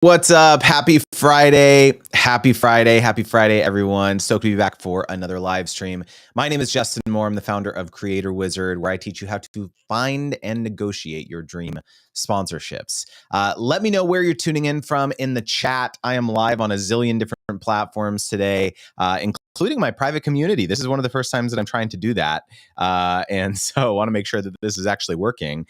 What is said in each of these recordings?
What's up? Happy Friday. Happy Friday. Happy Friday, everyone. Stoked to be back for another live stream. My name is Justin Moore. I'm the founder of Creator Wizard, where I teach you how to find and negotiate your dream sponsorships. Let me know where you're tuning in from in the chat. I am live on a zillion different platforms today, including my private community. This is one of the first times that I'm trying to do that. And so I want to make sure that this is actually working.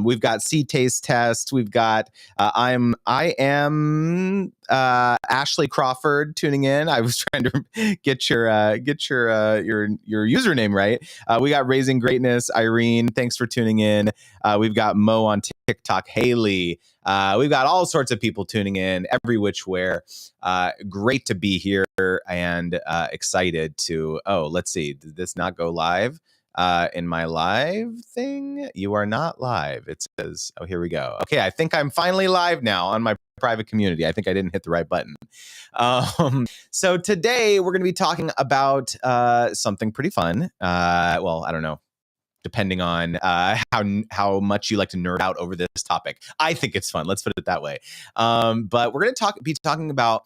We've got seed taste tests. We've got I am Ashley Crawford tuning in. I was trying to get your username right. We got Raising Greatness, Irene. Thanks for tuning in. We've got Mo on TikTok, Haley. We've got all sorts of people tuning in every which where. Great to be here and excited to. Oh, let's see. Did this not go live? In my live thing, you are not live. It says, oh, here we go. Okay, I think I'm finally live now on my private community. I think I didn't hit the right button. So today we're going to be talking about something pretty fun. Well, I don't know, depending on how much you like to nerd out over this topic. I think it's fun. Let's put it that way. But we're going to be talking about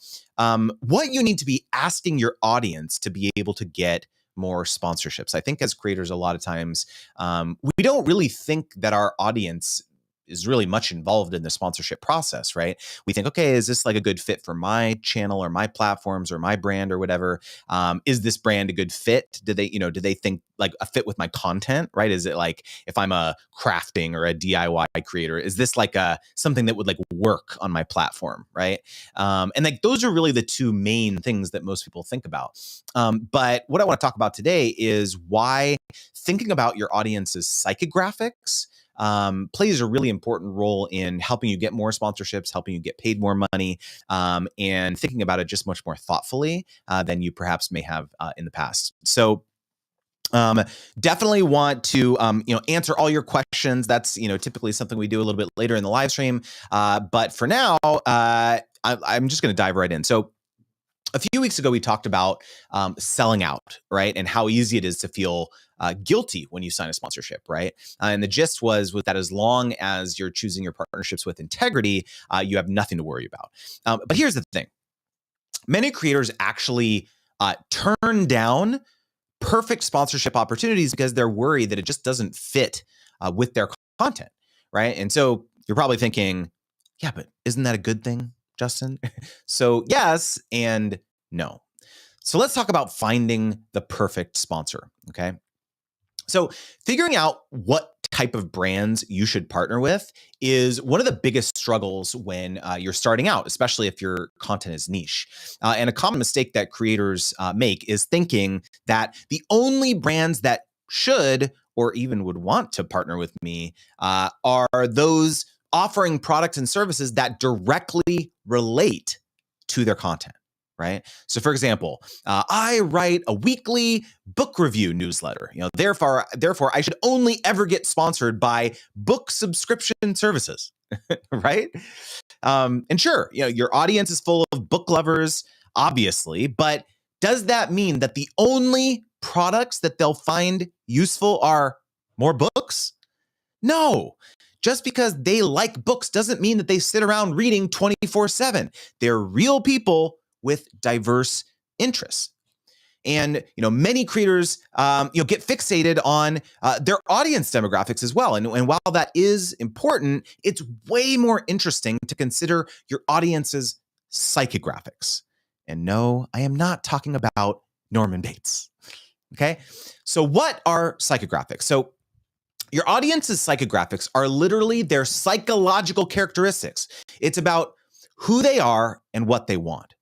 what you need to be asking your audience to be able to get more sponsorships. I think as creators, a lot of times we don't really think that our audience is really much involved in the sponsorship process, right? We think, okay, is this like a good fit for my channel or my platforms or my brand or whatever? Is this brand a good fit? Do they think like a fit with my content, right? Is it like if I'm a crafting or a DIY creator, is this like something that would like work on my platform, right? And like those are really the two main things that most people think about. But what I want to talk about today is why thinking about your audience's psychographics plays a really important role in helping you get more sponsorships, helping you get paid more money, and thinking about it just much more thoughtfully than you perhaps may have in the past. So definitely want to answer all your questions. That's typically something we do a little bit later in the live stream. But for now, I'm just going to dive right in. So a few weeks ago, we talked about selling out, right? And how easy it is to feel guilty when you sign a sponsorship, right? And the gist was that as long as you're choosing your partnerships with integrity, you have nothing to worry about. But here's the thing. Many creators actually turn down perfect sponsorship opportunities because they're worried that it just doesn't fit with their content, right? And so you're probably thinking, yeah, but isn't that a good thing, Justin? So yes and no. So let's talk about finding the perfect sponsor, okay? So figuring out what type of brands you should partner with is one of the biggest struggles when you're starting out, especially if your content is niche. And a common mistake that creators make is thinking that the only brands that should or even would want to partner with me are those offering products and services that directly relate to their content. Right. So, for example, I write a weekly book review newsletter. Therefore, I should only ever get sponsored by book subscription services. Right. And sure, your audience is full of book lovers, obviously, but does that mean that the only products that they'll find useful are more books? No. Just because they like books doesn't mean that they sit around reading 24/7. They're real people with diverse interests. And many creators get fixated on their audience demographics as well. And while that is important, it's way more interesting to consider your audience's psychographics. And no, I am not talking about Norman Bates. Okay. So what are psychographics? So your audience's psychographics are literally their psychological characteristics. It's about who they are and what they want.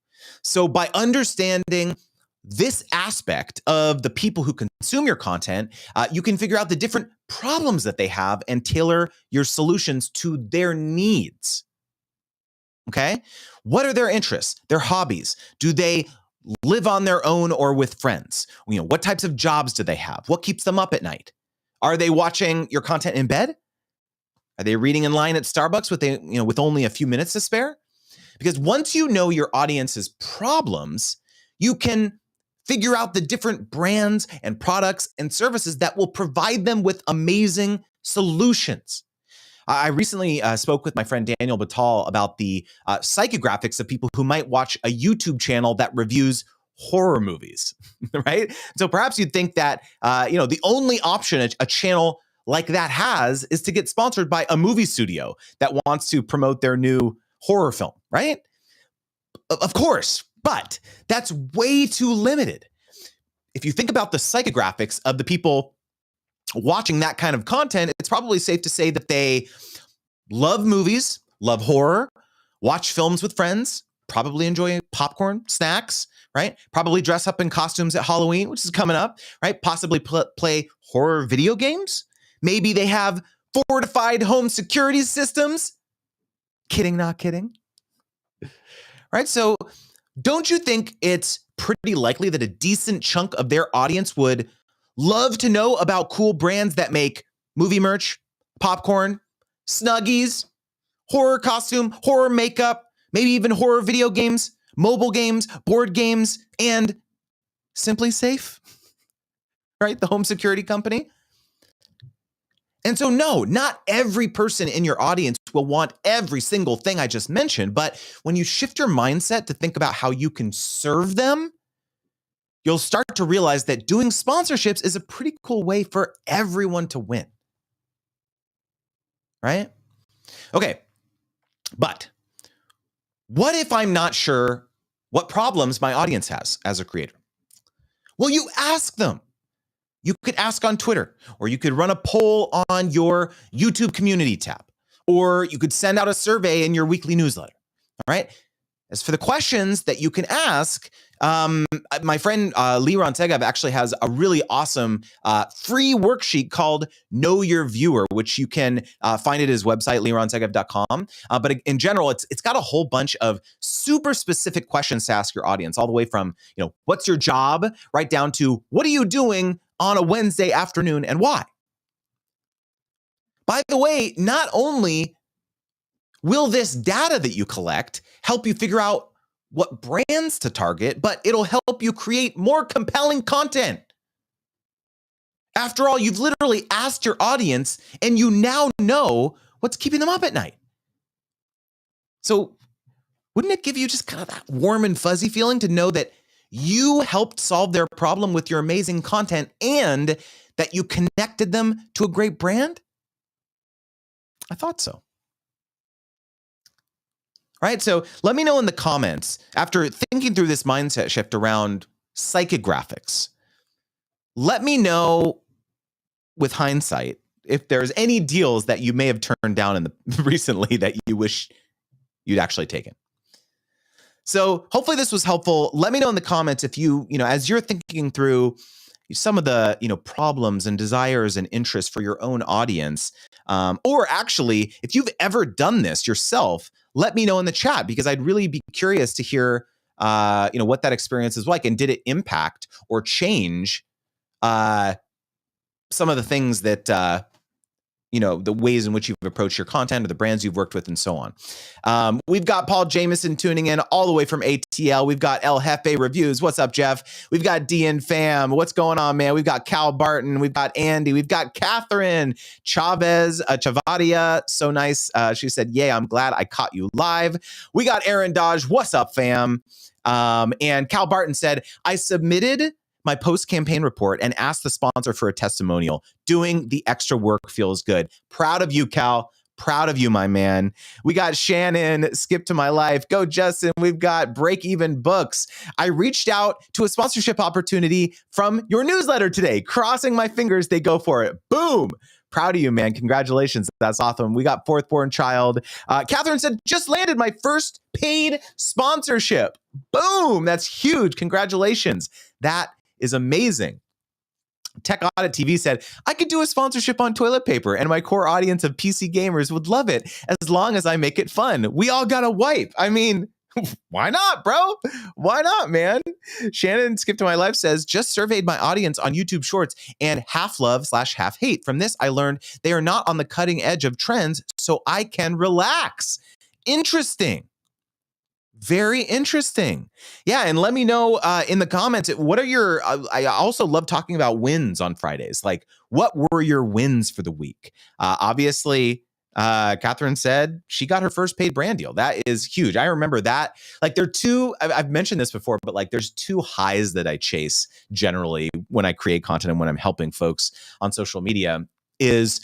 So by understanding this aspect of the people who consume your content, you can figure out the different problems that they have and tailor your solutions to their needs. Okay? What are their interests, their hobbies? Do they live on their own or with friends? What types of jobs do they have? What keeps them up at night? Are they watching your content in bed? Are they reading in line at Starbucks with only a few minutes to spare? Because once you know your audience's problems, you can figure out the different brands and products and services that will provide them with amazing solutions. I recently spoke with my friend Daniel Batal about the psychographics of people who might watch a YouTube channel that reviews horror movies, right? So perhaps you'd think that, the only option a channel like that has is to get sponsored by a movie studio that wants to promote their new horror film, right? Of course, but that's way too limited. If you think about the psychographics of the people watching that kind of content, it's probably safe to say that they love movies, love horror, watch films with friends, probably enjoy popcorn, snacks, right? Probably dress up in costumes at Halloween, which is coming up, right? Possibly play horror video games. Maybe they have fortified home security systems. Kidding, not kidding. Right? So don't you think it's pretty likely that a decent chunk of their audience would love to know about cool brands that make movie merch, popcorn, Snuggies, horror costume, horror makeup, maybe even horror video games, mobile games, board games, and Simply Safe, right? The home security company. And so, no, not every person in your audience will want every single thing I just mentioned. But when you shift your mindset to think about how you can serve them, you'll start to realize that doing sponsorships is a pretty cool way for everyone to win. Right? Okay. But what if I'm not sure what problems my audience has as a creator? Well, you ask them. You could ask on Twitter, or you could run a poll on your YouTube community tab, or you could send out a survey in your weekly newsletter. All right. As for the questions that you can ask, my friend Liran Tegev actually has a really awesome free worksheet called Know Your Viewer, which you can find at his website, lirantegev.com. But in general, it's got a whole bunch of super specific questions to ask your audience, all the way from, what's your job, right down to what are you doing on a Wednesday afternoon and why? By the way, not only will this data that you collect help you figure out what brands to target, but it'll help you create more compelling content. After all, you've literally asked your audience and you now know what's keeping them up at night. So wouldn't it give you just kind of that warm and fuzzy feeling to know that you helped solve their problem with your amazing content and that you connected them to a great brand? I thought so. Right? So let me know in the comments, after thinking through this mindset shift around psychographics, let me know with hindsight if there's any deals that you may have turned down recently that you wish you'd actually taken. So hopefully this was helpful. Let me know in the comments if you as you're thinking through some of the, problems and desires and interests for your own audience, or actually, if you've ever done this yourself, let me know in the chat, because I'd really be curious to hear, what that experience is like, and did it impact or change some of the things that, the ways in which you've approached your content or the brands you've worked with and so on. We've got Paul Jameson tuning in all the way from ATL. We've got El Jefe Reviews. What's up, Jeff? We've got DN Fam. What's going on, man? We've got Cal Barton. We've got Andy. We've got Catherine Chavez, Chavadia. So nice. She said, yay, I'm glad I caught you live. We got Aaron Dodge. What's up, fam? And Cal Barton said, I submitted my post-campaign report and asked the sponsor for a testimonial. Doing the extra work feels good. Proud of you, Cal. Proud of you, my man. We got Shannon, Skip to My Life. Go, Justin. We've got Break Even Books. I reached out to a sponsorship opportunity from your newsletter today. Crossing my fingers, they go for it. Boom. Proud of you, man. Congratulations. That's awesome. We got Fourth Born Child. Catherine said, just landed my first paid sponsorship. Boom. That's huge. Congratulations. That is amazing. Tech Audit TV said, I could do a sponsorship on toilet paper and my core audience of PC gamers would love it as long as I make it fun. We all got to wipe. I mean, why not, bro? Why not, man? Shannon Skip to My Life says, just surveyed my audience on YouTube Shorts and half love/half hate. From this, I learned they are not on the cutting edge of trends, so I can relax. Interesting. Very interesting. Yeah, and let me know in the comments, what are your, I also love talking about wins on Fridays. Like, what were your wins for the week? Obviously, Catherine said she got her first paid brand deal. That is huge. I remember that. Like there are two, I've mentioned this before, but like there's two highs that I chase generally when I create content and when I'm helping folks on social media is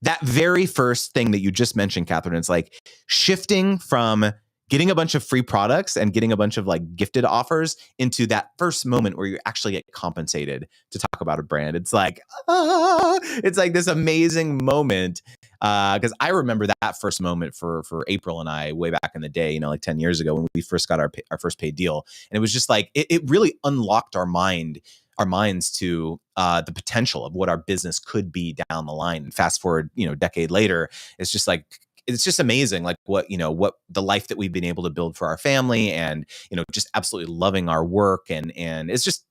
that very first thing that you just mentioned, Catherine. It's like shifting from getting a bunch of free products and getting a bunch of like gifted offers into that first moment where you actually get compensated to talk about a brand. It's like, it's like this amazing moment. Because I remember that first moment for April and I way back in the day, like 10 years ago when we first got our first paid deal. And it was just like, it really unlocked our minds to the potential of what our business could be down the line. And fast forward, a decade later, it's just like, it's just amazing, like what the life that we've been able to build for our family, and just absolutely loving our work, and it's just,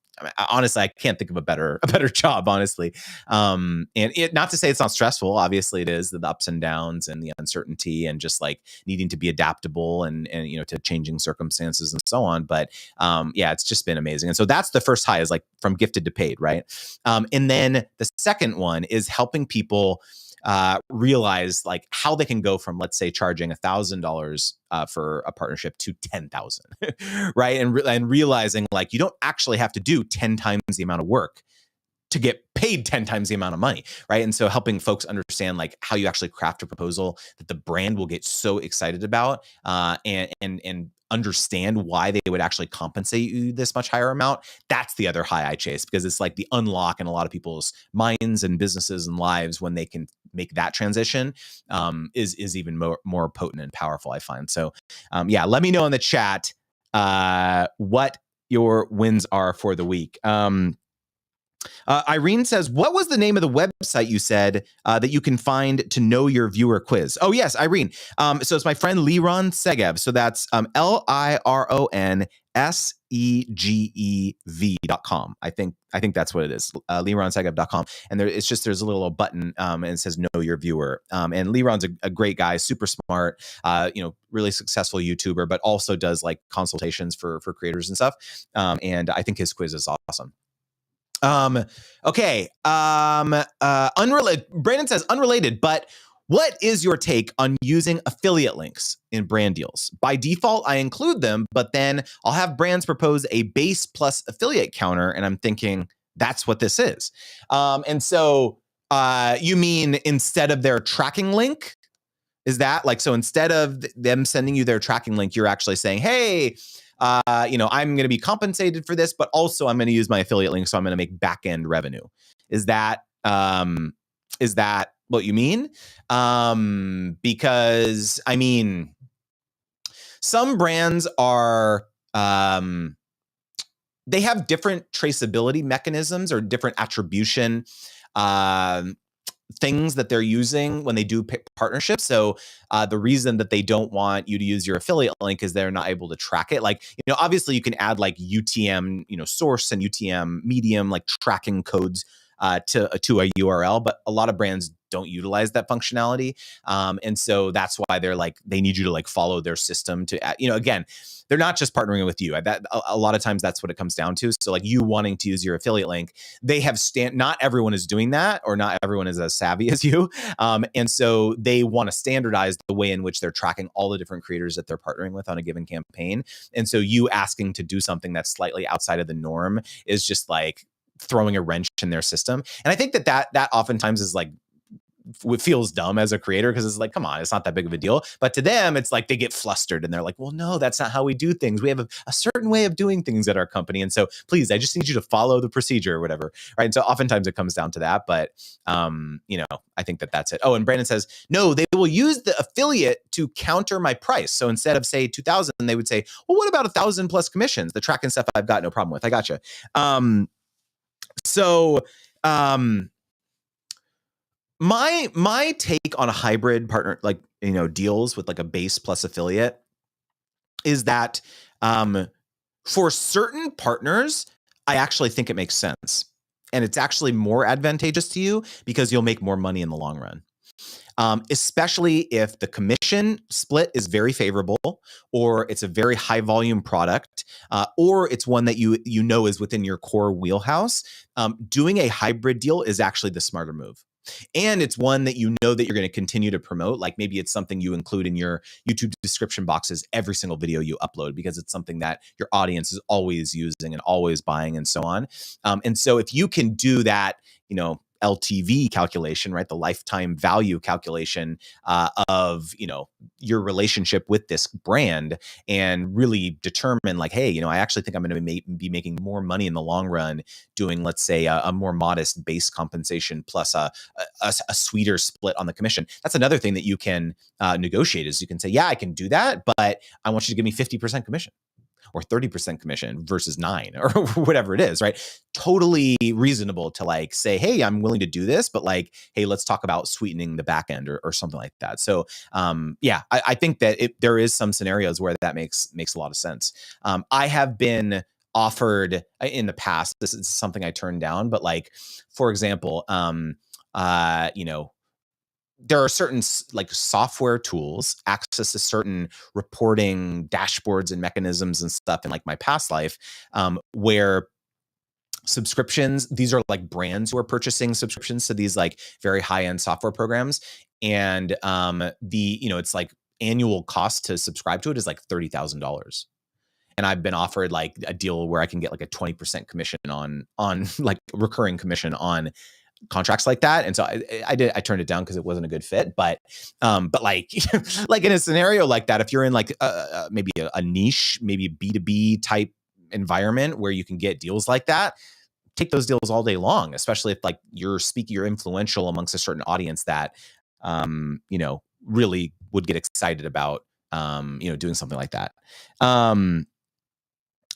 honestly, I can't think of a better job, honestly. And it, not to say it's not stressful. Obviously, it is, the ups and downs and the uncertainty, and just like needing to be adaptable and to changing circumstances and so on. But yeah, it's just been amazing. And so that's the first high, is like from gifted to paid, right? And then the second one is helping people realize like how they can go from, let's say, charging $1,000 for a partnership to 10,000, right? And realizing like you don't actually have to do 10 times the amount of work to get paid 10 times the amount of money, right? And so helping folks understand like how you actually craft a proposal that the brand will get so excited about, and understand why they would actually compensate you this much higher amount. That's the other high I chase, because it's like the unlock in a lot of people's minds and businesses and lives when they can make that transition, is even more potent and powerful, I find. So yeah, let me know in the chat what your wins are for the week. Irene says, what was the name of the website you said that you can find to know your viewer quiz? Oh, yes, Irene. So it's my friend Liron Segev. So that's LIRONSEGEV.com. I think that's what it is. LironSegev.com. And there's a little button and it says know your viewer. And Liron's a great guy, super smart, really successful YouTuber, but also does like consultations for creators and stuff. And I think his quiz is awesome. Okay. Unrelated. Brandon says unrelated, but what is your take on using affiliate links in brand deals? By default, I include them, but then I'll have brands propose a base plus affiliate counter, and I'm thinking that's what this is. And so you mean instead of their tracking link? Is that like, so instead of them sending you their tracking link, you're actually saying, hey, I'm going to be compensated for this, but also I'm going to use my affiliate link, so I'm going to make back end revenue. Is that what you mean? Because I mean, some brands are they have different traceability mechanisms or different attribution things that they're using when they do partnerships. So the reason that they don't want you to use your affiliate link is they're not able to track it. Like, obviously you can add like UTM, source and UTM medium, like tracking codes to a URL, but a lot of brands don't utilize that functionality. And so that's why they need you to like follow their system to, again, they're not just partnering with you. That a lot of times that's what it comes down to. So like you wanting to use your affiliate link, they have not everyone is doing that, or not everyone is as savvy as you. And so they want to standardize the way in which they're tracking all the different creators that they're partnering with on a given campaign. And so you asking to do something that's slightly outside of the norm is just like throwing a wrench in their system. And I think that oftentimes is like, it feels dumb as a creator, because it's like, come on, it's not that big of a deal. But to them, it's like they get flustered and they're like, well, no, that's not how we do things. We have a certain way of doing things at our company. And so please, I just need you to follow the procedure or whatever. Right. And so oftentimes it comes down to that. But, I think that's it. Oh, and Brandon says, no, they will use the affiliate to counter my price. So instead of say 2,000, they would say, well, what about 1,000 plus commissions? The tracking stuff I've got no problem with. I gotcha. My take on a hybrid partner, like, deals with like a base plus affiliate, is that for certain partners, I actually think it makes sense. And it's actually more advantageous to you because you'll make more money in the long run. Especially if the commission split is very favorable, or it's a very high volume product, or it's one that you know is within your core wheelhouse. Doing a hybrid deal is actually the smarter move. And it's one that you know that you're going to continue to promote. Like maybe it's something you include in your YouTube description boxes every single video you upload because it's something that your audience is always using and always buying and so on. And so if you can do that, LTV calculation, right? The lifetime value calculation of, your relationship with this brand and really determine like, hey, I actually think I'm going to be making more money in the long run doing, let's say, a more modest base compensation plus a sweeter split on the commission. That's another thing that you can negotiate is you can say, yeah, I can do that, but I want you to give me 50% commission or 30% commission versus 9 or whatever it is, right? Totally reasonable to like say, hey, I'm willing to do this, but like, hey, let's talk about sweetening the back end or something like that. So I think that there is some scenarios where that makes a lot of sense. I have been offered in the past, this is something I turned down, but like, for example, there are certain like software tools, access to certain reporting dashboards and mechanisms and stuff in like my past life, where subscriptions, these are like brands who are purchasing subscriptions to these like very high-end software programs. And it's like annual cost to subscribe to it is like $30,000. And I've been offered like a deal where I can get like a 20% commission on like recurring commission on contracts like that. And so I turned it down because it wasn't a good fit. But like, like in a scenario like that, if you're in like maybe a niche, maybe B2B type environment where you can get deals like that, take those deals all day long, especially if like you're influential amongst a certain audience that, really would get excited about, doing something like that.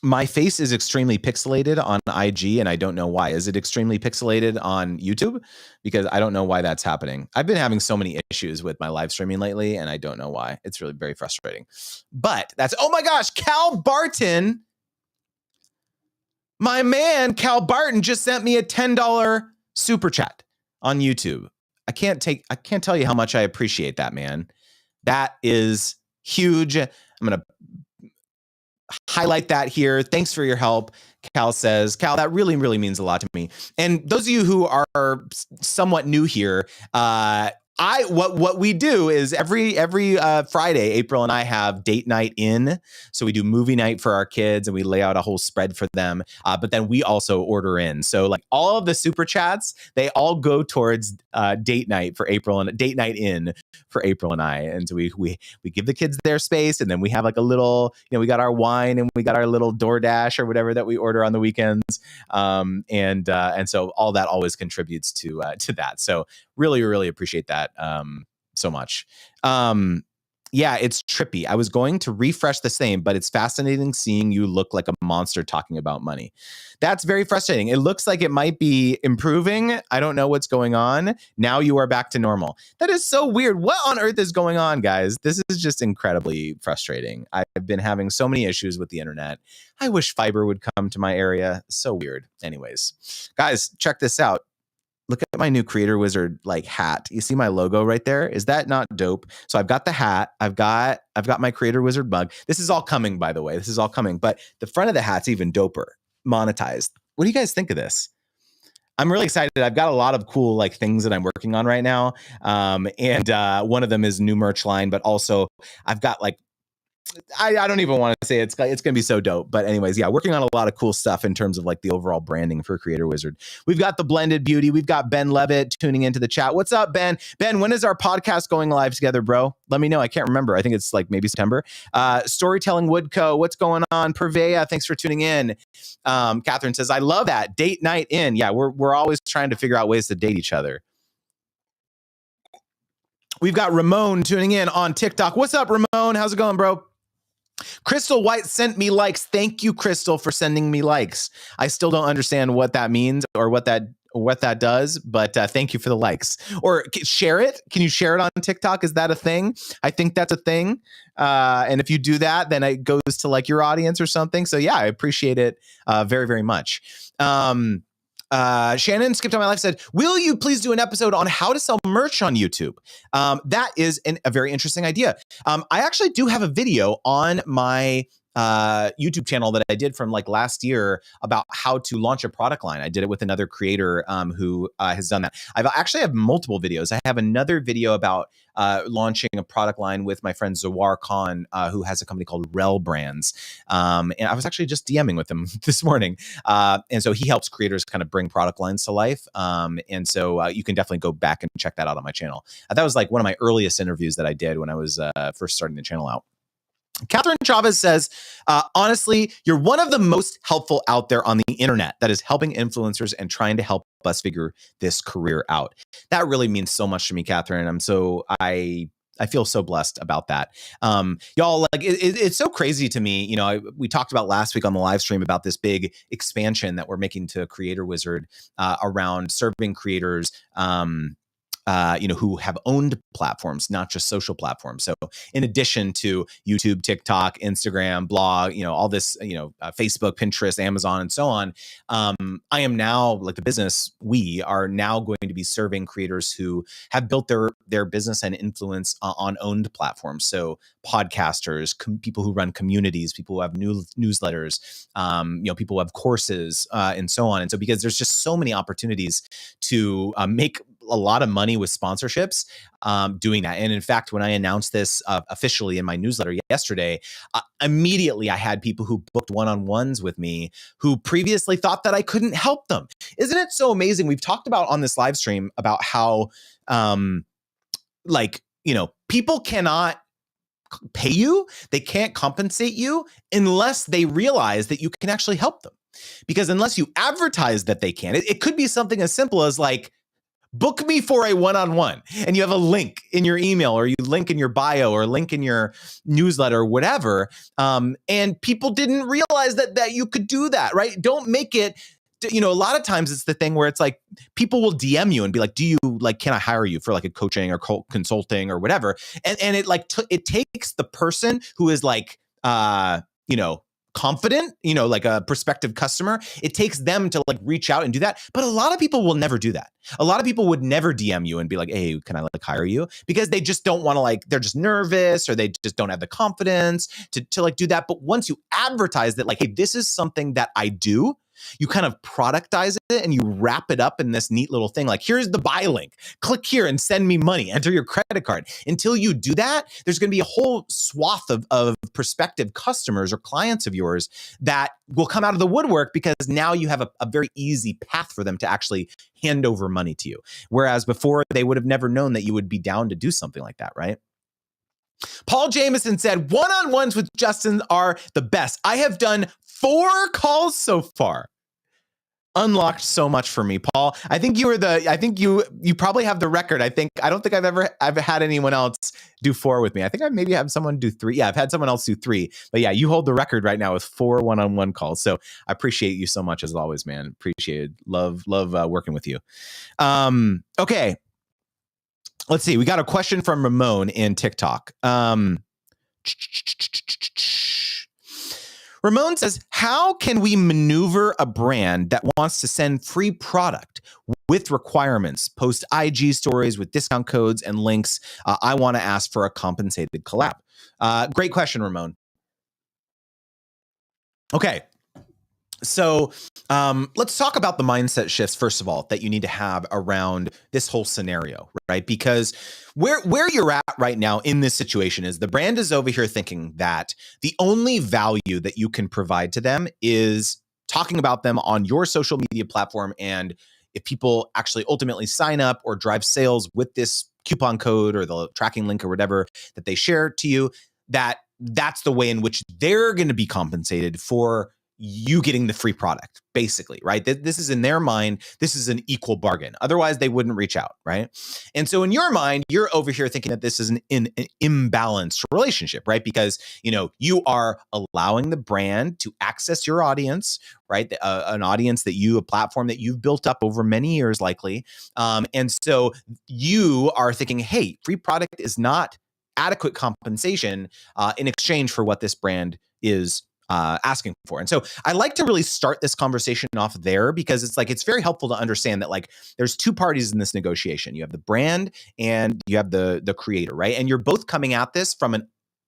My face is extremely pixelated on IG, and I don't know why. Is it extremely pixelated on YouTube? Because I don't know why that's happening. I've been having so many issues with my live streaming lately, and I don't know why. It's really very frustrating. But oh my gosh, Cal Barton, my man, Cal Barton just sent me a $10 super chat on YouTube. I can't tell you how much I appreciate that, man. That is huge. I'm going to highlight that here. Thanks for your help. Cal says, Cal, that really, really means a lot to me. And those of you who are somewhat new here, what we do is every Friday, April and I have date night in. So we do movie night for our kids and we lay out a whole spread for them. But then we also order in. So like all of the super chats, they all go towards date night for April and date night in for April and I. And so we give the kids their space, and then we have like a little, we got our wine and we got our little DoorDash or whatever that we order on the weekends. And so all that always contributes to that. So really, really appreciate that so much. Yeah, it's trippy. I was going to refresh the same, but it's fascinating seeing you look like a monster talking about money. That's very frustrating. It looks like it might be improving. I don't know what's going on. Now you are back to normal. That is so weird. What on earth is going on, guys? This is just incredibly frustrating. I've been having so many issues with the internet. I wish fiber would come to my area. So weird. Anyways, guys, check this out. Look at my new Creator Wizard like hat. You see my logo right there? Is that not dope? So I've got the hat. I've got my Creator Wizard mug. This is all coming, by the way. This is all coming. But the front of the hat's even doper. Monetized. What do you guys think of this? I'm really excited. I've got a lot of cool like things that I'm working on right now. And one of them is new merch line, but also I've got like, I don't even want to say it's going to be so dope. But anyways, yeah, working on a lot of cool stuff in terms of like the overall branding for Creator Wizard. We've got the Blended Beauty. We've got Ben Levitt tuning into the chat. What's up, Ben? Ben, when is our podcast going live together, bro? Let me know. I can't remember. I think it's like maybe September. Storytelling Woodco. What's going on? Purveya, thanks for tuning in. Catherine says, I love that. Date night in. Yeah, we're always trying to figure out ways to date each other. We've got Ramon tuning in on TikTok. What's up, Ramon? How's it going, bro? Crystal White sent me likes. Thank you, Crystal, for sending me likes. I still don't understand what that means or what that does, but thank you for the likes. Or share it. Can you share it on TikTok? Is that a thing? I think that's a thing. And if you do that, then it goes to like your audience or something. So yeah, I appreciate it very, very much. Shannon Skipped on My Life said, will you please do an episode on how to sell merch on YouTube? That is a very interesting idea. I actually do have a video on my YouTube channel that I did from like last year about how to launch a product line. I did it with another creator who has done that. I've actually have multiple videos. I have another video about launching a product line with my friend Zawar Khan, who has a company called Rel Brands. And I was actually just DMing with him this morning. And so he helps creators kind of bring product lines to life. And so you can definitely go back and check that out on my channel. That was like one of my earliest interviews that I did when I was first starting the channel out. Catherine Chavez says, honestly, you're one of the most helpful out there on the internet that is helping influencers and trying to help us figure this career out. That really means so much to me, Catherine. I feel so blessed about that. Y'all, like it's so crazy to me. You know, we talked about last week on the live stream about this big expansion that we're making to Creator Wizard around serving creators. Who have owned platforms, not just social platforms. So in addition to YouTube, TikTok, Instagram, blog, all this, Facebook, Pinterest, Amazon, and so on, I am now, like the business, we are now going to be serving creators who have built their business and influence on owned platforms. So podcasters, people who run communities, people who have newsletters, people who have courses, and so on. And so because there's just so many opportunities to make a lot of money with sponsorships doing that. And in fact, when I announced this officially in my newsletter yesterday, immediately I had people who booked one-on-ones with me who previously thought that I couldn't help them. Isn't it so amazing? We've talked about on this live stream about how people cannot pay you, they can't compensate you unless they realize that you can actually help them. Because unless you advertise that they can, it could be something as simple as like, book me for a one-on-one, and you have a link in your email, or you link in your bio, or link in your newsletter, or whatever. And people didn't realize that you could do that, right? Don't make it, a lot of times it's the thing where it's like people will DM you and be like, can I hire you for like a coaching or consulting or whatever? And it like, it takes the person who is like, confident, like a prospective customer, it takes them to like reach out and do that. But a lot of people will never do that. A lot of people would never DM you and be like, hey, can I like hire you? Because they just don't want to they're just nervous, or they just don't have the confidence to like do that. But once you advertise that like, hey, this is something that I do, you kind of productize it and you wrap it up in this neat little thing. Like, here's the buy link. Click here and send me money. Enter your credit card. Until you do that, there's going to be a whole swath of prospective customers or clients of yours that will come out of the woodwork, because now you have a very easy path for them to actually hand over money to you. Whereas before, they would have never known that you would be down to do something like that, right? Paul Jameson said, one-on-ones with Justin are the best. I have done 4 calls so far. Unlocked so much for me, Paul. I think you probably have the record. I don't think I've had anyone else do 4 with me. I think I maybe have someone do 3. Yeah, I've had someone else do 3. But yeah, you hold the record right now with 4 one-on-one calls. So I appreciate you so much as always, man. Appreciate it. Love working with you. Okay. Let's see. We got a question from Ramon in TikTok. Ramon says, how can we maneuver a brand that wants to send free product with requirements, post IG stories with discount codes and links? I want to ask for a compensated collab. Great question, Ramon. Okay. So let's talk about the mindset shifts, first of all, that you need to have around this whole scenario, right? Because where you're at right now in this situation is the brand is over here thinking that the only value that you can provide to them is talking about them on your social media platform. And if people actually ultimately sign up or drive sales with this coupon code or the tracking link or whatever that they share to you, that's the way in which they're going to be compensated for you getting the free product, basically, right? This is in their mind, this is an equal bargain. Otherwise, they wouldn't reach out, right? And so in your mind, you're over here thinking that this is an imbalanced relationship, right? Because, you are allowing the brand to access your audience, right? An audience a platform that you've built up over many years, likely. And so you are thinking, hey, free product is not adequate compensation in exchange for what this brand is asking for. And so I like to really start this conversation off there, because it's very helpful to understand that there's 2 parties in this negotiation. You have the brand and you have the creator, right? And you're both coming at this from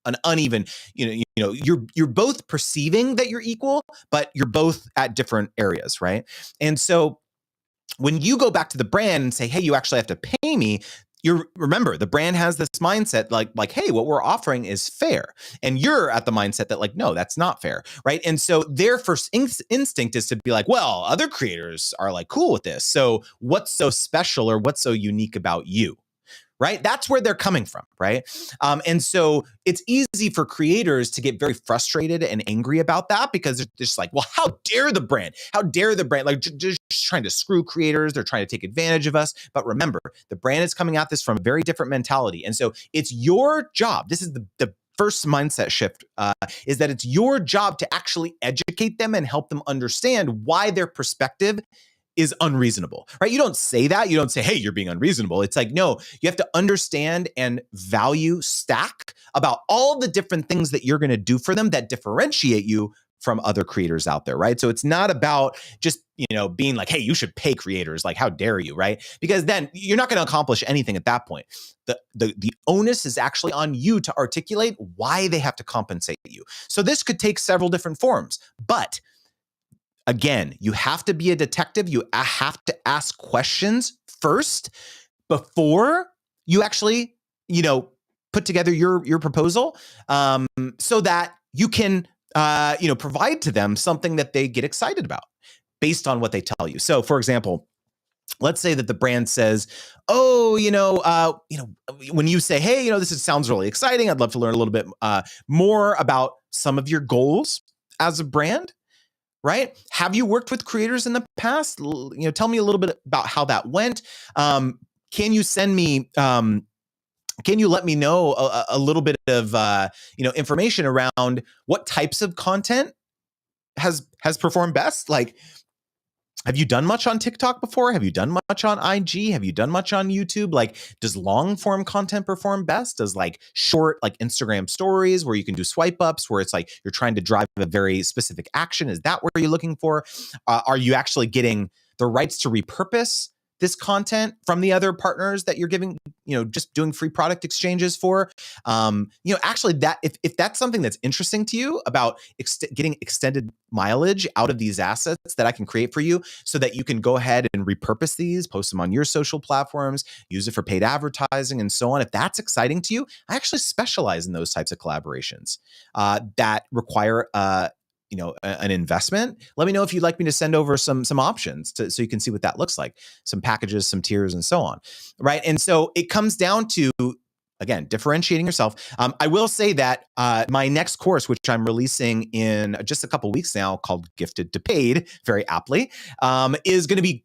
an uneven, you're both perceiving that you're equal, but you're both at different areas, right? And so when you go back to the brand and say, hey, you actually have to pay me, remember, the brand has this mindset like, hey, what we're offering is fair. And you're at the mindset that like, no, that's not fair, right? And so their first instinct is to be like, well, other creators are like cool with this. So what's so special or what's so unique about you? Right? That's where they're coming from, right? And so it's easy for creators to get very frustrated and angry about that because they're just like, well, how dare the brand? How dare the brand? Like just trying to screw creators. They're trying to take advantage of us. But remember, the brand is coming at this from a very different mentality. And so it's your job. This is the first mindset shift, is that it's your job to actually educate them and help them understand why their perspective is unreasonable, right? You don't say that. You don't say, hey, you're being unreasonable. It's like, no, you have to understand and value stack about all the different things that you're going to do for them that differentiate you from other creators out there, right? So it's not about just, being like, hey, you should pay creators. Like, how dare you, right? Because then you're not going to accomplish anything at that point. The onus is actually on you to articulate why they have to compensate you. So this could take several different forms, but again, you have to be a detective. You have to ask questions first before you actually, put together your proposal, so that you can, provide to them something that they get excited about based on what they tell you. So, for example, let's say that the brand says, "Oh, when you say, hey, sounds really exciting. I'd love to learn a little bit more about some of your goals as a brand." Right? Have you worked with creators in the past? Tell me a little bit about how that went. Can you send me? Can you let me know a little bit of information around what types of content has performed best? Like, have you done much on TikTok before? Have you done much on IG? Have you done much on YouTube? Like, does long form content perform best? Does like short, like Instagram stories where you can do swipe ups, where it's like you're trying to drive a very specific action? Is that what you're looking for? Are you actually getting the rights to repurpose this content from the other partners that you're giving, just doing free product exchanges for? Actually, that if that's something that's interesting to you about getting extended mileage out of these assets that I can create for you, so that you can go ahead and repurpose these, post them on your social platforms, use it for paid advertising, and so on. If that's exciting to you, I actually specialize in those types of collaborations that require an investment. Let me know if you'd like me to send over some options so you can see what that looks like, some packages, some tiers, and so on, right? And so it comes down to, again, differentiating yourself. I will say that my next course, which I'm releasing in just a couple weeks now, called Gifted to Paid, very aptly, is going to be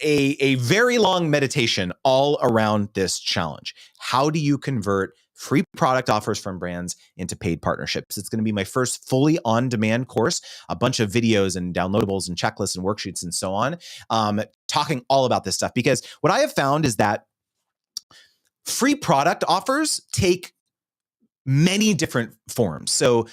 a very long meditation all around this challenge. How do you convert free product offers from brands into paid partnerships? It's going to be my first fully on-demand course, a bunch of videos and downloadables and checklists and worksheets and so on, talking all about this stuff. Because what I have found is that free product offers take many different forms. So,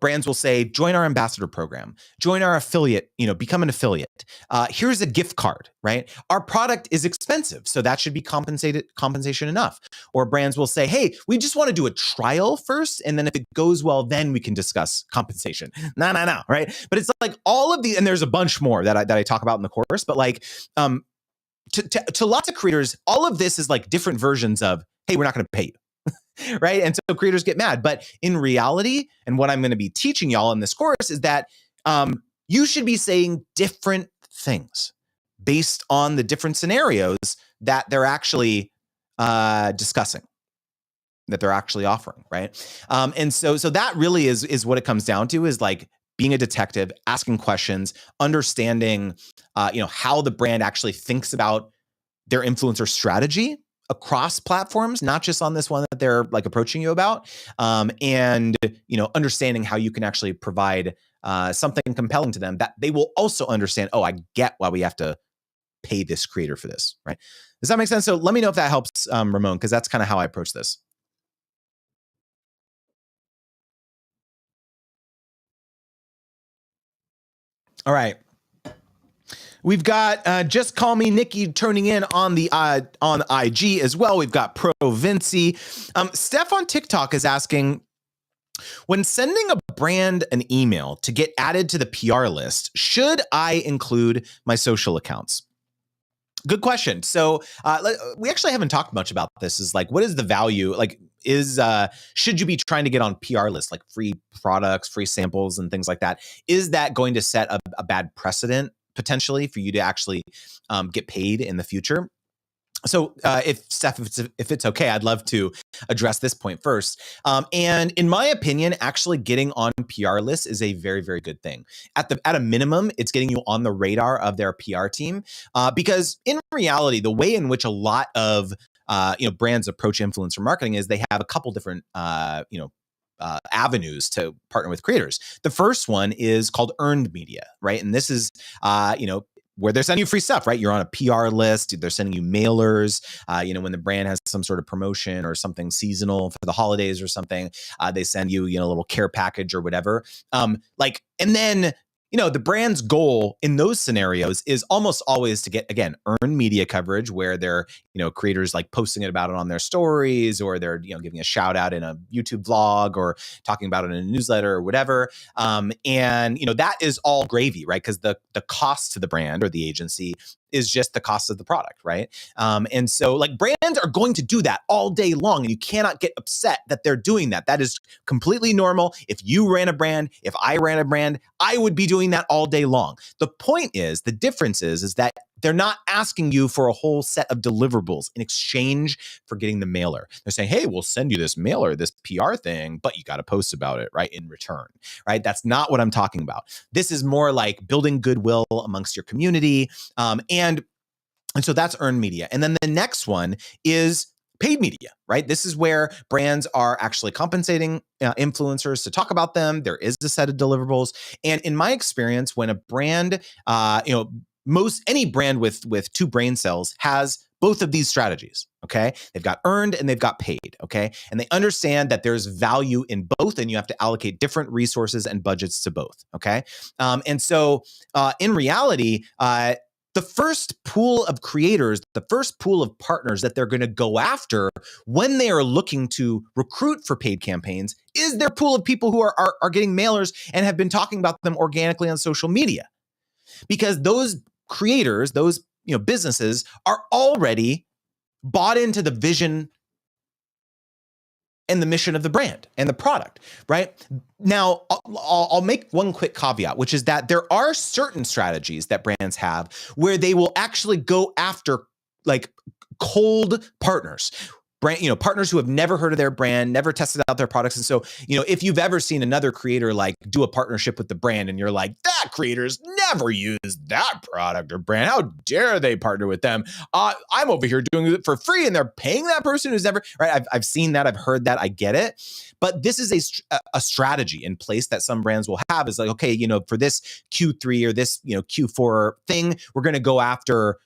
brands will say, join our ambassador program, join our affiliate, become an affiliate. Here's a gift card, right? Our product is expensive, so that should be compensation enough. Or brands will say, hey, we just want to do a trial first, and then if it goes well, then we can discuss compensation. No, right? But it's like all of these, and there's a bunch more that I talk about in the course, but like, to lots of creators, all of this is like different versions of, hey, we're not going to pay you. Right. And so creators get mad. But in reality, and what I'm going to be teaching y'all in this course is that you should be saying different things based on the different scenarios that they're actually discussing, that they're actually offering. Right. And so that really is what it comes down to, is like being a detective, asking questions, understanding, how the brand actually thinks about their influencer strategy across platforms, not just on this one that they're like approaching you about, and understanding how you can actually provide something compelling to them that they will also understand. Oh, I get why we have to pay this creator for this, right? Does that make sense? So let me know if that helps, Ramon, because that's kind of how I approach this. All right. We've got Just Call Me Nikki turning in on the on IG as well. We've got Pro Vinci. Steph on TikTok is asking, when sending a brand an email to get added to the PR list, should I include my social accounts? Good question. So we actually haven't talked much about this. Is like, what is the value? Like, should you be trying to get on PR lists, like free products, free samples, and things like that? Is that going to set a bad precedent potentially for you to actually get paid in the future? So if Steph, if it's okay, I'd love to address this point first. And in my opinion, actually getting on PR lists is a very, very good thing. At a minimum, it's getting you on the radar of their PR team, because in reality, the way in which a lot of brands approach influencer marketing is they have a couple different avenues to partner with creators. The first one is called earned media, right? And this is where they're sending you free stuff, right? You're on a PR list. They're sending you mailers. When the brand has some sort of promotion or something seasonal for the holidays or something, they send you, a little care package or whatever. And then, the brand's goal in those scenarios is almost always to get, again, earned media coverage where they're, creators like posting about it on their stories, or they're, giving a shout out in a YouTube vlog or talking about it in a newsletter or whatever. That is all gravy, right? Because the cost to the brand or the agency is just the cost of the product, right? And so like brands are going to do that all day long, and you cannot get upset that they're doing that. That is completely normal. If you ran a brand, if I ran a brand, I would be doing that all day long. The point is, the difference is that they're not asking you for a whole set of deliverables in exchange for getting the mailer. They're saying, hey, we'll send you this mailer, this PR thing, but you got to post about it, right, in return, right? That's not what I'm talking about. This is more like building goodwill amongst your community. And so that's earned media. And then the next one is paid media, right? This is where brands are actually compensating influencers to talk about them. There is a set of deliverables. And in my experience, when a brand, any brand with two brain cells has both of these strategies, okay? They've got earned and they've got paid, okay? And they understand that there's value in both, and you have to allocate different resources and budgets to both, okay? And so in reality, the first pool of creators, the first pool of partners that they're going to go after when they are looking to recruit for paid campaigns is their pool of people who are getting mailers and have been talking about them organically on social media. Because those creators, those businesses are already bought into the vision and the mission of the brand and the product, right? Now, I'll make one quick caveat, which is that there are certain strategies that brands have where they will actually go after like cold partners. Partners who have never heard of their brand, never tested out their products. And so, if you've ever seen another creator like do a partnership with the brand and you're like, that creator's never used that product or brand, how dare they partner with them? I'm over here doing it for free and they're paying that person who's never, right? I've seen that, I've heard that, I get it. But this is a strategy in place that some brands will have is like, okay, for this Q3 or this, Q4 thing, we're going to go after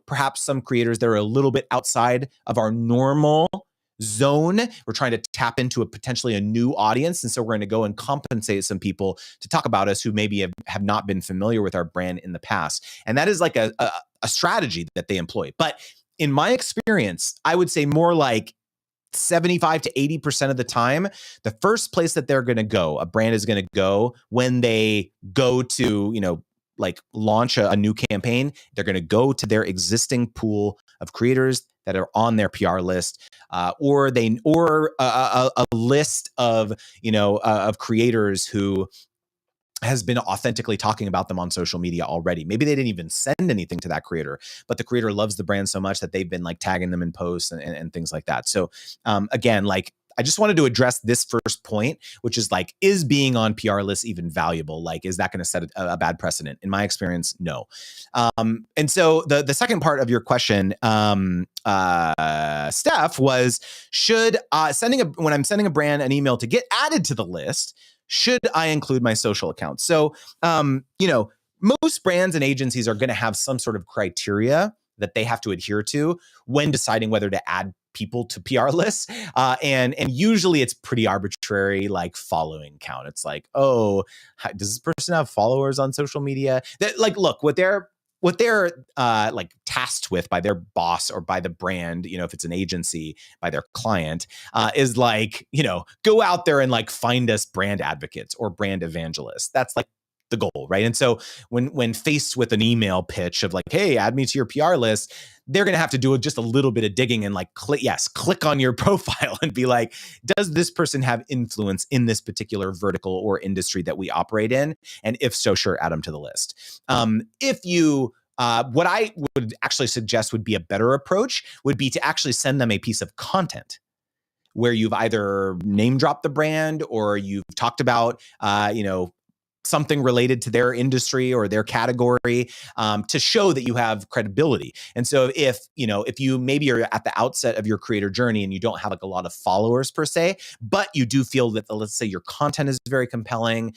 perhaps some creators that are a little bit outside of our normal zone. We're trying to tap into potentially a new audience. And so we're going to go and compensate some people to talk about us who maybe have not been familiar with our brand in the past. And that is like a strategy that they employ. But in my experience, I would say more like 75 to 80% of the time, the first place that they're going to go, a brand is going to go when they go to, like launch a new campaign, they're going to go to their existing pool of creators that are on their PR list, or a list of of creators who has been authentically talking about them on social media already. Maybe they didn't even send anything to that creator, but the creator loves the brand so much that they've been like tagging them in posts and things like that. So again, like, I just wanted to address this first point, which is like, is being on PR lists even valuable? Like, is that going to set a bad precedent? In my experience, no. And so the second part of your question, Steph, was should when I'm sending a brand an email to get added to the list, should I include my social account? So, most brands and agencies are going to have some sort of criteria that they have to adhere to when deciding whether to add people to PR lists. And usually it's pretty arbitrary, like following count. It's like, oh, does this person have followers on social media? That, like, look, what they're what they're like tasked with by their boss or by the brand, if it's an agency, by their client, is like, go out there and like find us brand advocates or brand evangelists. That's like the goal, right? And so when faced with an email pitch of like, hey, add me to your PR list, they're going to have to do just a little bit of digging and like click on your profile and be like, does this person have influence in this particular vertical or industry that we operate in? And if so, sure, add them to the list. If you what I would actually suggest would be a better approach would be to actually send them a piece of content where you've either name dropped the brand or you've talked about, something related to their industry or their category, to show that you have credibility. And so if you maybe are at the outset of your creator journey and you don't have like a lot of followers per se, but you do feel that let's say your content is very compelling,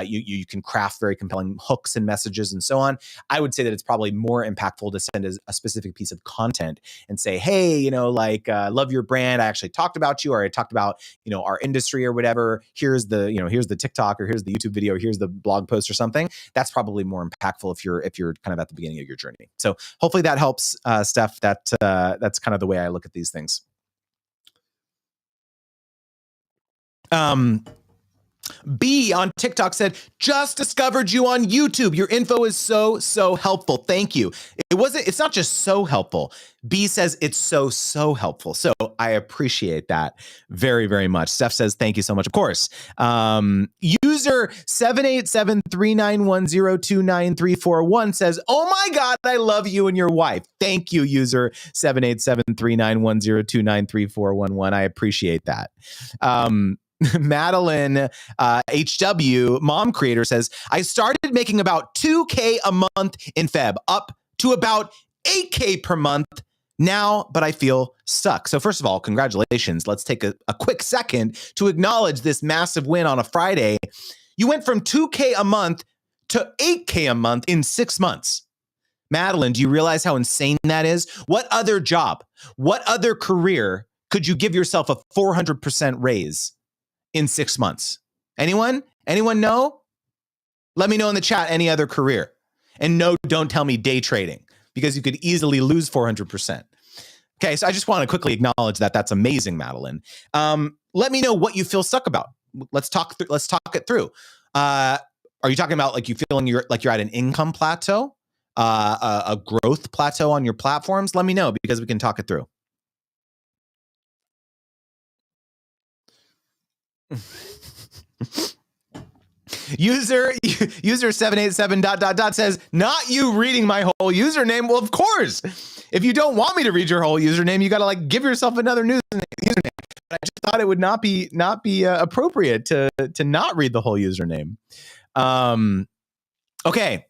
you can craft very compelling hooks and messages and so on, I would say that it's probably more impactful to send a specific piece of content and say, hey, love your brand. I actually talked about you, or I talked about, our industry or whatever. Here's the TikTok, or here's the YouTube video, here's the blog post or something. That's probably more impactful if you're kind of at the beginning of your journey. So hopefully that helps, Steph. That's kind of the way I look at these things. B on TikTok said, just discovered you on YouTube. Your info is so helpful. Thank you. It's not just so helpful. B says it's so helpful. So I appreciate that very, very much. Steph says, thank you so much. Of course. User 787-391-029-341 says, oh my God, I love you and your wife. Thank you, user 787-391-029-3411. I appreciate that. Madeline HW, mom creator, says, I started making about 2K a month in Feb, up to about 8K per month now, but I feel stuck. So first of all, congratulations. Let's take a quick second to acknowledge this massive win on a Friday. You went from 2K a month to 8K a month in 6 months. Madeline, do you realize how insane that is? What other job, what other career could you give yourself a 400% raise in 6 months? Anyone know? Let me know in the chat any other career. And no, don't tell me day trading, because you could easily lose 400%. Okay, so I just want to quickly acknowledge that. That's amazing, Madeline. Let me know what you feel stuck about. Let's talk it through. Are you talking about like you feeling you're at an income plateau, a growth plateau on your platforms? Let me know, because we can talk it through. User 787 ... says, not you reading my whole username. Well, of course, if you don't want me to read your whole username, you got to like give yourself another username. But I just thought it would not be appropriate to not read the whole username. Okay.